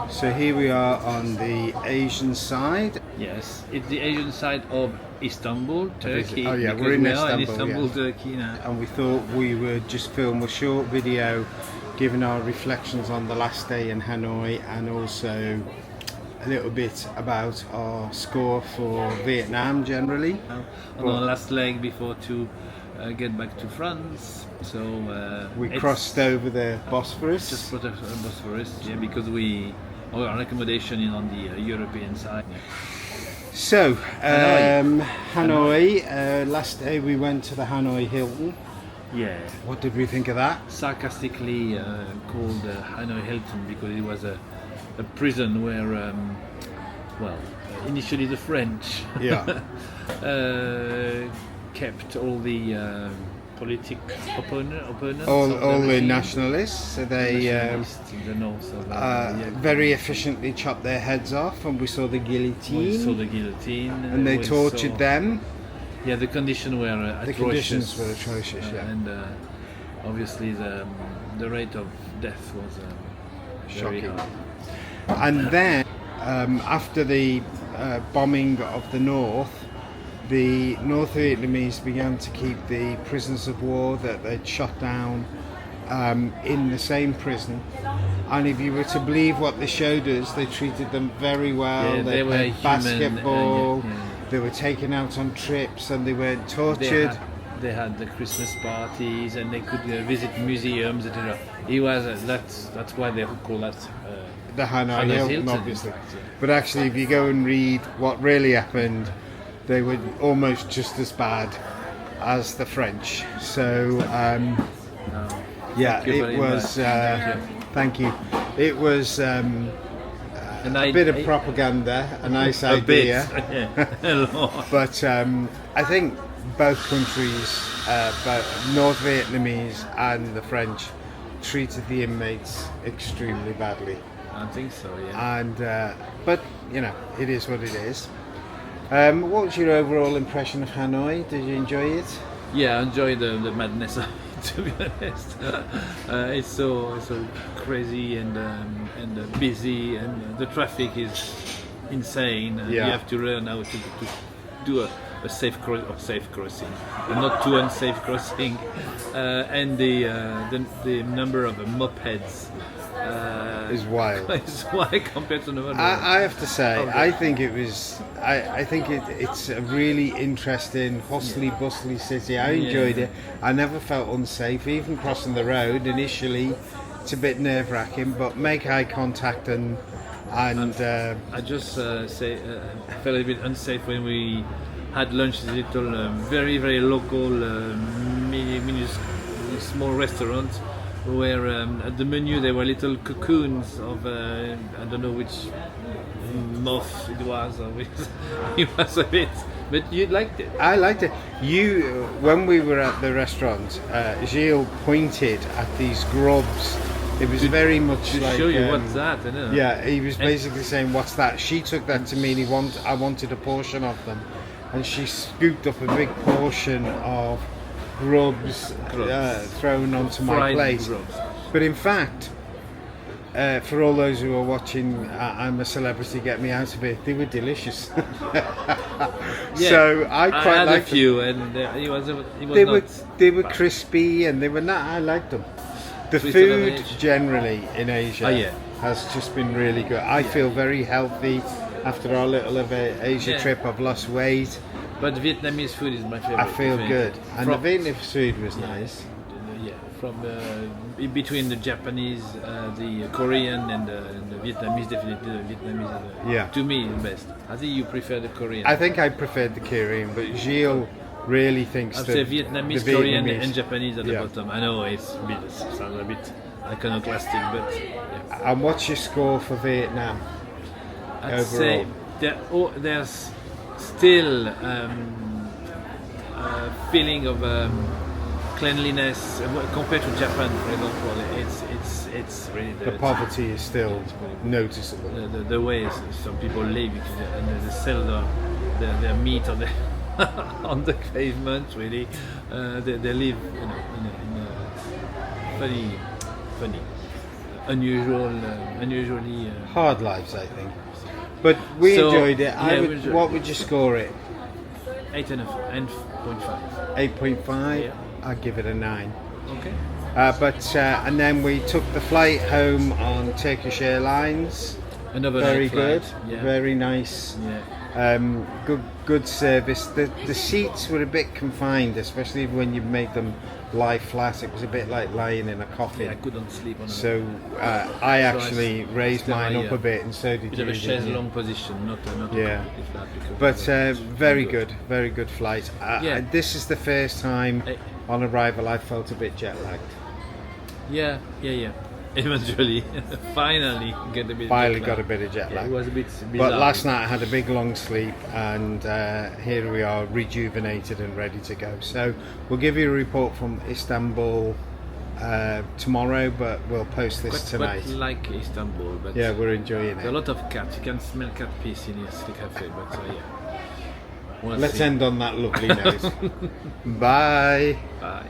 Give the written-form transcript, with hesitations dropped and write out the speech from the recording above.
So here we are on the Asian side. Yes, it's the Asian side of Istanbul, Turkey. Oh yeah, because we're in we are in Istanbul, Istanbul, yeah. Turkey now. And we thought we would just film a short video giving our reflections on the last day in Hanoi, and also a little bit about our score for Vietnam generally. On our last leg before to get back to France. So We it's crossed over the Bosphorus. just for the Bosphorus, yeah, because our accommodation is on the European side. So, Hanoi. Hanoi. Last day we went to the Hanoi Hilton. Yeah, What did we think of that? sarcastically called Hanoi Hilton because it was a prison where, initially the French Yeah. kept all the opponents. all of the regime. nationalists. So they Nationalists in the north of very efficiently chopped their heads off, and we saw the guillotine. we saw the guillotine, and they we tortured saw- them. Yeah, the conditions were The atrocious. conditions were atrocious, yeah. And obviously the rate of death was very Shocking. high. And then, after the bombing of the north, the North Vietnamese began to keep the prisoners of war that they'd shot down in the same prison. And if you were to believe what they showed us, they treated them very well. Yeah, they they were played human, basketball. yeah. They were taken out on trips, and they weren't They tortured. they had the Christmas parties, and they could visit museums, etc. It was that's why they call that The Hanoi Hanoi Hilton, Hilton, obviously. in fact, yeah. But actually, if you go and read what really happened, they were almost just as bad as the French. So, yeah, Thank you it very was. much. Thank you. Thank you. It was And a bit of propaganda, a nice a bit, idea. yeah, a lot. But I think both countries, both North Vietnamese and the French, treated the inmates extremely badly. I think so, yeah. And but you know, it is what it is. What was your overall impression of Hanoi? Did you enjoy it? Yeah, I enjoy the madness of it, to be honest. It's so crazy and busy, and the traffic is insane. Yeah. You have to learn how to do a safe crossing, and not too unsafe crossing. And the number of mopeds Is wild. is why compared to November. I have to say, Okay. I think it was. I think it's a really interesting, hustly, bustly city. I enjoyed it. I never felt unsafe, even crossing the road. Initially, it's a bit nerve-wracking, but make eye contact and I just felt a bit unsafe when we had lunch at a little, very local, small restaurant where at the menu there were little cocoons of I don't know which moth it was, or it was a bit. But you liked it. I liked it. When we were at the restaurant, Gilles pointed at these grubs. It was very much To like show you what's that, I know. yeah, he was basically saying, "What's that?" She took that to mean I wanted a portion of them, and she scooped up a big portion of grubs, thrown onto my Fried plate. grubs. But in fact, for all those who are watching, I'm a Celebrity, get me out of it. They were delicious. Yeah, So I quite had liked a few, and it was they not. were crispy, and they were not. I liked them. The Sweet sort of food age. generally in Asia Oh, yeah. has just been really good. I feel very healthy after our little Asia Yeah. trip. I've lost weight. But Vietnamese food is my favorite. I feel good, and From- the Vietnamese food was nice. Yeah, from in between the Japanese, the Korean, and the Vietnamese, definitely the Vietnamese. Yeah. To me, is best. I think you prefer the Korean. I think I preferred the Korean, but Gilles really thinks I'd that say Vietnamese, the Korean, Vietnamese- and Japanese at the Yeah. bottom. I know it sounds a bit iconoclastic, but yeah. And what's your score for Vietnam? I'd Overall. say there's still a feeling of cleanliness compared to Japan, for example. It's really The dirty. poverty is still noticeable. The way some people live, and they sell their meat on the on the pavement. Really, they live in a very funny unusually. Hard lives, I think. But we So, enjoyed it. yeah, we enjoyed What it. would you score it? 8.5. 8.5. Yeah. I'd give it a 9. Okay. And then we took the flight home on Turkish Airlines. Another Very night flight. good. Yeah. Very nice. Yeah. Good service. The seats were a bit confined, especially when you make them lie flat. It was a bit like lying in a coffin. I couldn't sleep on it. So I actually raised still mine my, up a bit, and so did Bit you. of a didn't chaise you? long position, not Yeah. completely flat. Because But it's very good flight. Yeah. This is the first time Eh. on arrival I felt a bit jet lagged. Yeah. Eventually, finally get a bit. Finally jet got a lag. bit of jet Yeah, lag. it was a bit bizarre. But last night I had a big long sleep, and here we are, rejuvenated and ready to go. So we'll give you a report from Istanbul tomorrow, but we'll post this tonight. Quite like Istanbul, but Yeah, we're enjoying there's a it. lot of cats. You can smell cat piss in the cafe, but yeah. We'll Let's see. end on that lovely note. Bye. Bye.